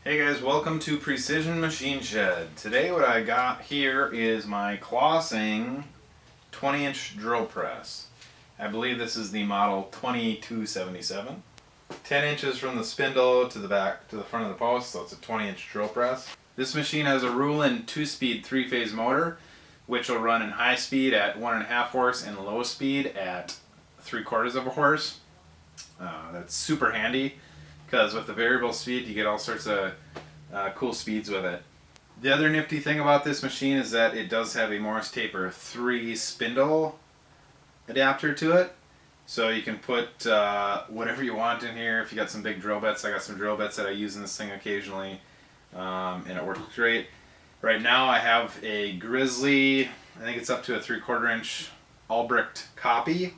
Hey guys, welcome to Precision Machine Shed. Today what I got here is my Clawsing 20-inch drill press. I believe this is the model 2277. 10 inches from the spindle to the back to the front of the post, so it's a 20-inch drill press. This machine has a Rulin 2-speed 3-phase motor, which will run in high speed at 1.5 horse and low speed at 3/4 of a horse. That's super handy, because with the variable speed you get all sorts of cool speeds with it. The other nifty thing about this machine is that it does have a Morse Taper 3 spindle adapter to it, so you can put whatever you want in here. If you got some big drill bits, I got some drill bits that I use in this thing occasionally, and it works great. Right now I have a Grizzly, I think it's up to a 3/4 inch all-bricked copy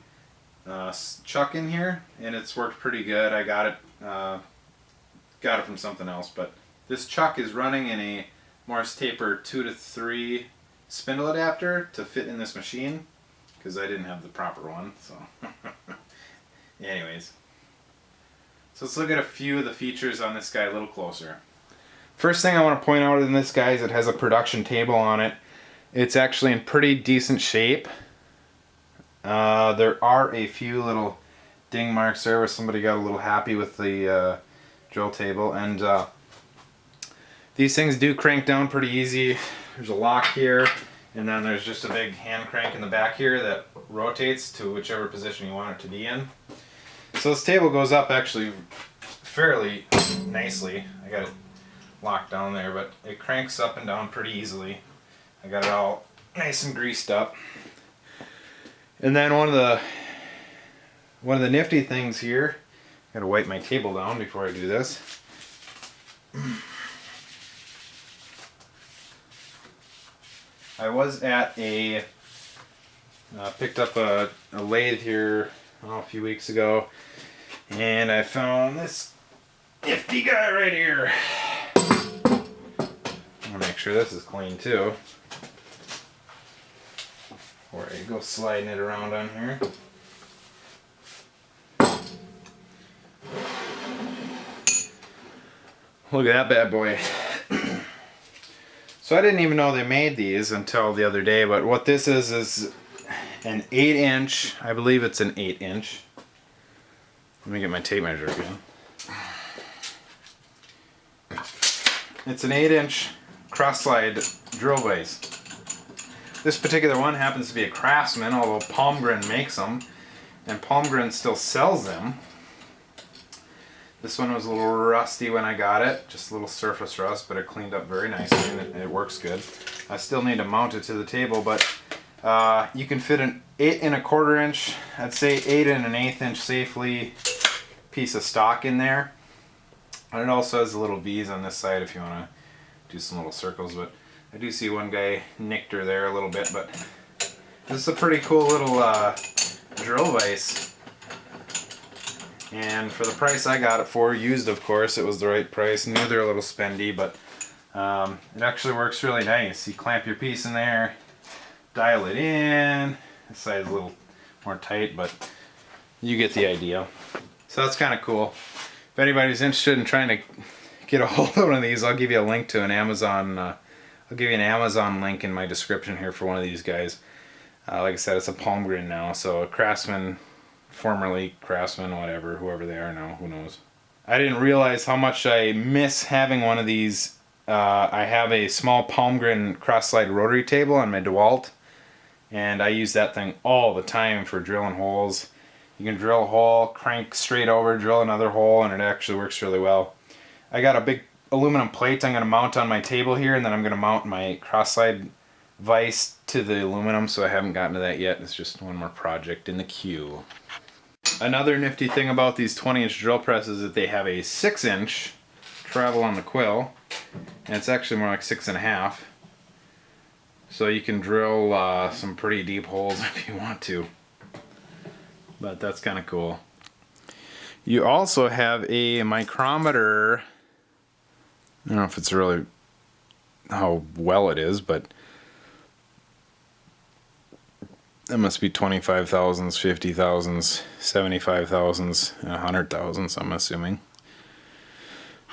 chuck in here, and it's worked pretty good. I got it from something else, but this chuck is running in a Morse Taper 2 to 3 spindle adapter to fit in this machine, because I didn't have the proper one. So anyways, so let's look at a few of the features on this guy a little closer. First thing I want to point out in this guy is it has a production table on it. It's actually in pretty decent shape. There are a few little ding marks there where somebody got a little happy with the drill table, and these things do crank down pretty easy. There's a lock here, and then there's just a big hand crank in the back here that rotates to whichever position you want it to be in. So this table goes up actually fairly nicely. I got it locked down there, but it cranks up and down pretty easily. I got it all nice and greased up. And then one of the nifty things here, I gotta wipe my table down before I do this. I was at picked up a lathe here a few weeks ago, and I found this nifty guy right here. I'm gonna make sure this is clean too, before I go sliding it around on here. Look at that bad boy. So I didn't even know they made these until the other day, but what this is an 8-inch, I believe it's an 8-inch. Let me get my tape measure again. It's an 8-inch cross-slide drill vise. This particular one happens to be a Craftsman, although Palmgren makes them, and Palmgren still sells them. This one was a little rusty when I got it, just a little surface rust, but it cleaned up very nicely and it works good. I still need to mount it to the table, but you can fit an 8 1/4 inch, I'd say 8 1/8 inch safely piece of stock in there. And it also has the little V's on this side if you want to do some little circles, but I do see one guy nicked her there a little bit, but this is a pretty cool little drill vise. And for the price I got it for, used of course, it was the right price. I knew they're a little spendy, but it actually works really nice. You clamp your piece in there, dial it in. This side is a little more tight, but you get the idea. So that's kind of cool. If anybody's interested in trying to get a hold of one of these, I'll give you a link to an Amazon. I'll give you an Amazon link in my description here for one of these guys. Like I said, it's a Palmgren now, so a Craftsman, formerly Craftsman, whatever, whoever they are now, who knows. I didn't realize how much I miss having one of these. I have a small Palmgren cross-slide rotary table on my DeWalt, and I use that thing all the time for drilling holes. You can drill a hole, crank straight over, drill another hole, and it actually works really well. I got a big aluminum plate I'm going to mount on my table here, and then I'm going to mount my cross-slide vise to the aluminum, so I haven't gotten to that yet. It's just one more project in the queue. Another nifty thing about these 20-inch drill presses is that they have a 6-inch travel on the quill, and it's actually more like 6.5. So you can drill some pretty deep holes if you want to. But that's kind of cool. You also have a micrometer. I don't know if it's really how well it is, but that must be 25 thousandths, 50 thousandths, 75 thousandths, 100 thousandths, I'm assuming.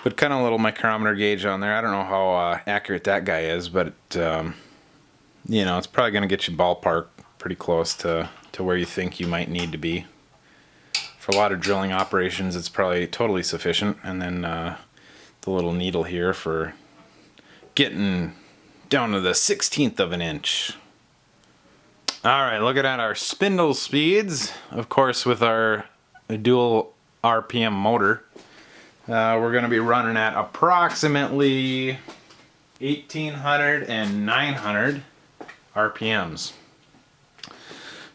But kind of a little micrometer gauge on there. I don't know how accurate that guy is, but you know, it's probably going to get you ballpark pretty close to where you think you might need to be. For a lot of drilling operations, it's probably totally sufficient. And then the little needle here for getting down to the 1/16 of an inch. Alright, looking at our spindle speeds, of course with our dual RPM motor, we're going to be running at approximately 1800 and 900 RPMs.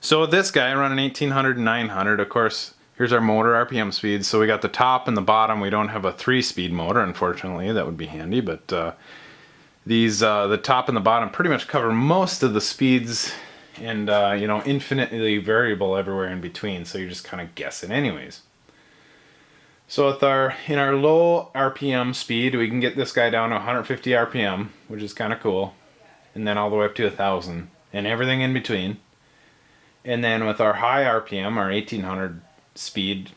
So with this guy running 1800 and 900, of course, here's our motor RPM speeds. So we got the top and the bottom. We don't have a 3-speed motor, unfortunately. That would be handy, but the top and the bottom pretty much cover most of the speeds, and you know, infinitely variable everywhere in between. So you're just kind of guessing anyways. So with in our low RPM speed, we can get this guy down to 150 RPM, which is kind of cool. And then all the way up to 1000 and everything in between. And then with our high RPM, our 1800 speed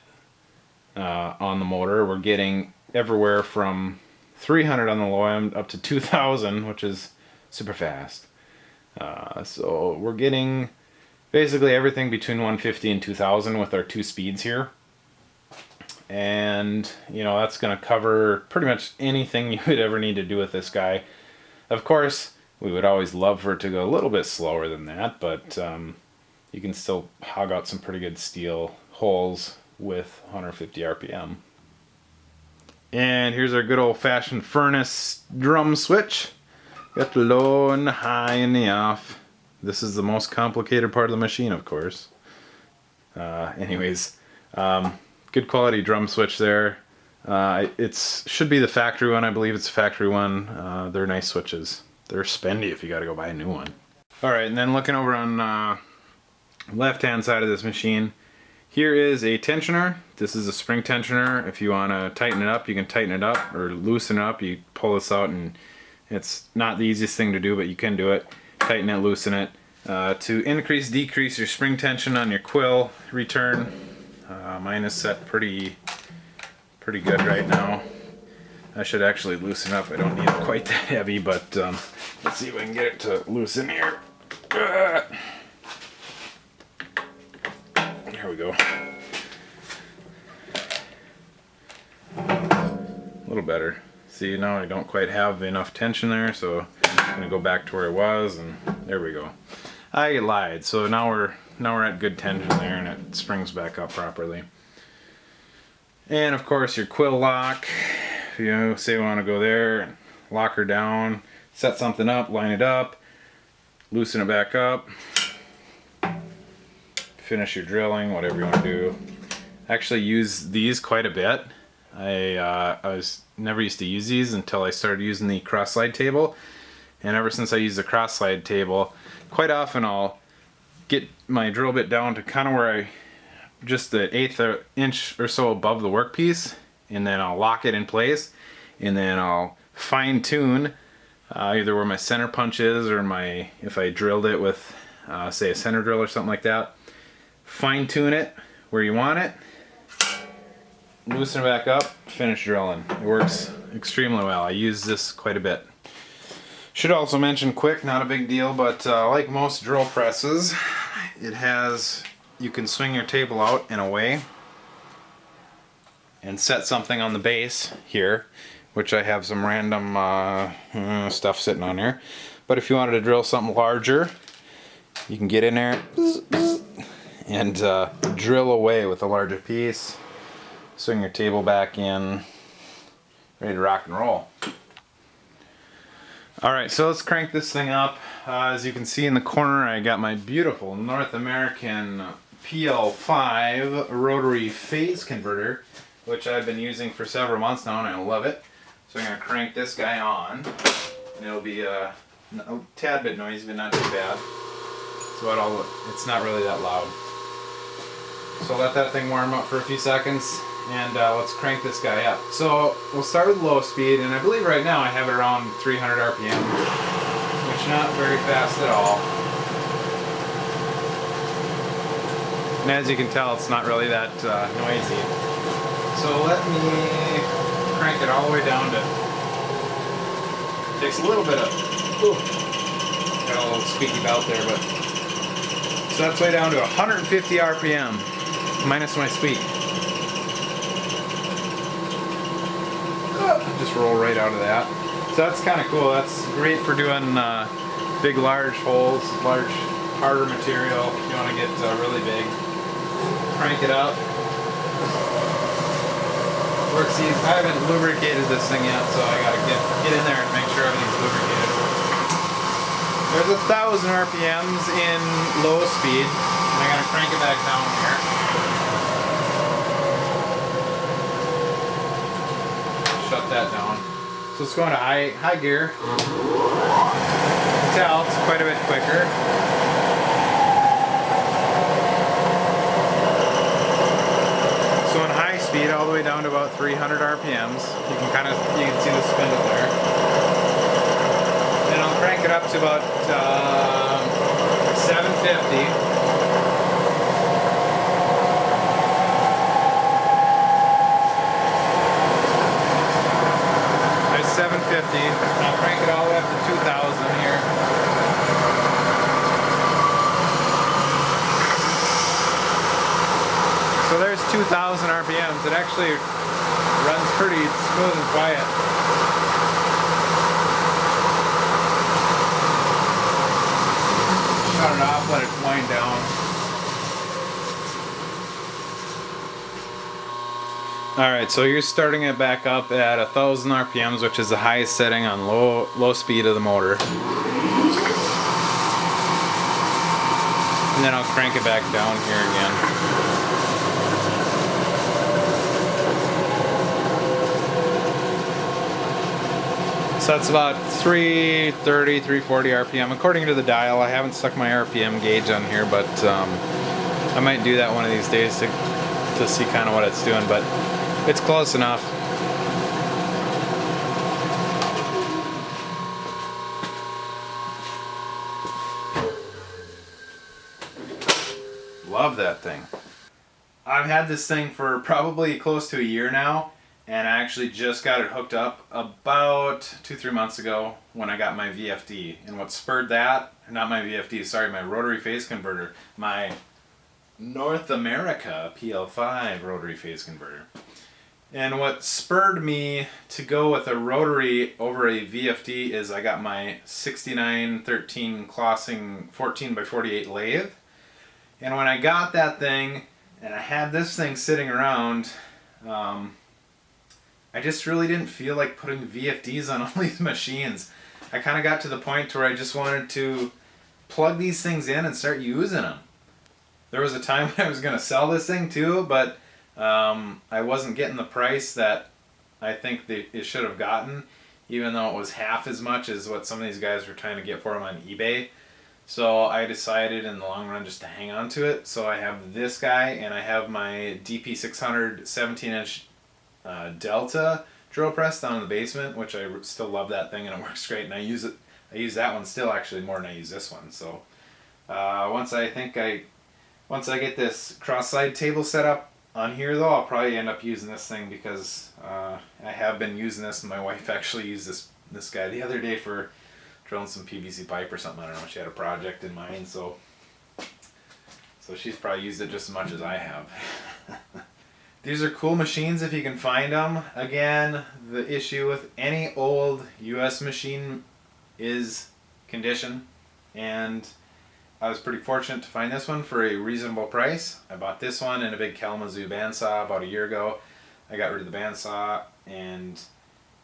on the motor, we're getting everywhere from 300 on the low end up to 2000, which is super fast. So we're getting basically everything between 150 and 2000 with our 2 speeds here. And you know, that's going to cover pretty much anything you would ever need to do with this guy. Of course, we would always love for it to go a little bit slower than that, but you can still hog out some pretty good steel holes with 150 RPM. And here's our good old-fashioned furnace drum switch. Got the low and the high and the off. This is the most complicated part of the machine, of course. Anyways, good quality drum switch there. It should be the factory one. I believe it's a factory one. They're nice switches. They're spendy if you got to go buy a new one. Alright, and then looking over on left hand side of this machine, here is a tensioner. This is a spring tensioner. If you want to tighten it up, you can tighten it up, or loosen it up. You pull this out, and it's not the easiest thing to do, but you can do it. Tighten it, loosen it. To increase, decrease your spring tension on your quill return. Mine is set pretty good right now. I should actually loosen up. I don't need it quite that heavy, but let's see if I can get it to loosen here. There we go. A little better. See, now I don't quite have enough tension there, so I'm gonna go back to where it was, and there we go. I lied. So now we're at good tension there, and it springs back up properly. And of course your quill lock. If you say you want to go there and lock her down, set something up, line it up, loosen it back up, finish your drilling, whatever you want to do. I actually use these quite a bit. I was never used to use these until I started using the cross slide table, and ever since I use the cross slide table, quite often I'll get my drill bit down to kind of where just the 1/8 inch or so above the workpiece, and then I'll lock it in place, and then I'll fine tune either where my center punch is, or if I drilled it with say a center drill or something like that, fine tune it where you want it, loosen it back up, finish drilling. It works extremely well. I use this quite a bit. Should also mention quick, not a big deal, but like most drill presses, you can swing your table out in a way and set something on the base here, which I have some random stuff sitting on here. But if you wanted to drill something larger, you can get in there and drill away with a larger piece, swing your table back in, ready to rock and roll. Alright, so let's crank this thing up. As you can see in the corner, I got my beautiful North American PL5 rotary phase converter, which I've been using for several months now, and I love it. So I'm going to crank this guy on, and it'll be a tad bit noisy, but not too bad. So it's not really that loud. So let that thing warm up for a few seconds, and let's crank this guy up. So we'll start with low speed, and I believe right now I have it around 300 RPM, which is not very fast at all. And as you can tell, it's not really that noisy. So let me crank it all the way down to, takes a little bit of, got a little squeaky belt there, but, so that's way down to 150 RPM, minus my squeak. Just roll right out of that. So that's kind of cool. That's great for doing big, large holes, large, harder material. If you want to get really big, crank it up. Works easy. I haven't lubricated this thing yet, so I gotta get in there and make sure everything's lubricated. There's 1,000 RPMs in low speed, and I gotta crank it back down here. Shut that down. So it's going to high gear. You can tell it's quite a bit quicker. So in high speed, all the way down to about 300 RPMs, you can see the spindle there. Then I'll crank it up to about 750. 750. I'll crank it all the way up to 2,000 here. So there's 2,000 RPMs. It actually runs pretty smooth and quiet. Shut it off, let it wind down. Alright, so you're starting it back up at 1,000 RPMs, which is the highest setting on low speed of the motor. And then I'll crank it back down here again. So that's about 330, 340 RPM according to the dial. I haven't stuck my RPM gauge on here, but I might do that one of these days to see kind of what it's doing, but it's close enough. Love that thing. I've had this thing for probably close to a year now, and I actually just got it hooked up about 2-3 months ago when I got my VFD. And what spurred that, not my VFD, sorry, my rotary phase converter, my North America PL5 rotary phase converter. And what spurred me to go with a rotary over a VFD is I got my 6913 Klossing 14x48 lathe. And when I got that thing, and I had this thing sitting around, I just really didn't feel like putting VFDs on all these machines. I kind of got to the point where I just wanted to plug these things in and start using them. There was a time when I was going to sell this thing too, but I wasn't getting the price that I think it should have gotten, even though it was half as much as what some of these guys were trying to get for them on eBay. So I decided in the long run just to hang on to it. So I have this guy, and I have my DP600 17-inch Delta drill press down in the basement, which I still love that thing, and it works great. And I use that one still actually more than I use this one. So once I get this cross-side table set up on here, though, I'll probably end up using this thing because I have been using this, and my wife actually used this guy the other day for drilling some PVC pipe or something. I don't know, she had a project in mind, so she's probably used it just as much as I have. These are cool machines if you can find them. Again, the issue with any old US machine is condition, and I was pretty fortunate to find this one for a reasonable price. I bought this one in a big Kalamazoo bandsaw about a year ago. I got rid of the bandsaw, and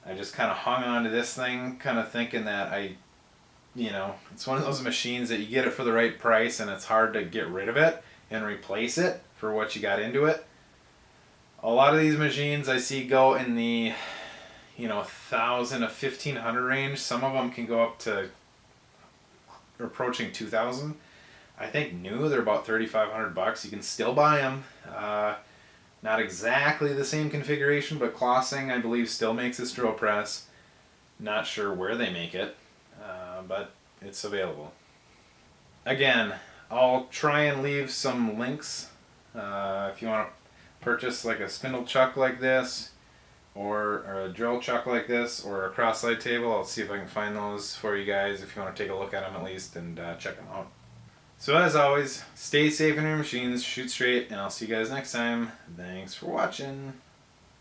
I just kind of hung on to this thing, kind of thinking that it's one of those machines that you get it for the right price, and it's hard to get rid of it and replace it for what you got into it. A lot of these machines I see go in the 1,000 to 1,500 range. Some of them can go up to approaching 2,000. I think new, they're about $3,500. You can still buy them. Not exactly the same configuration, but Klossing, I believe, still makes this drill press. Not sure where they make it, but it's available. Again, I'll try and leave some links if you want to purchase like a spindle chuck like this, or a drill chuck like this, or a cross slide table. I'll see if I can find those for you guys if you want to take a look at them at least and check them out. So as always, stay safe in your machines, shoot straight, and I'll see you guys next time. Thanks for watching.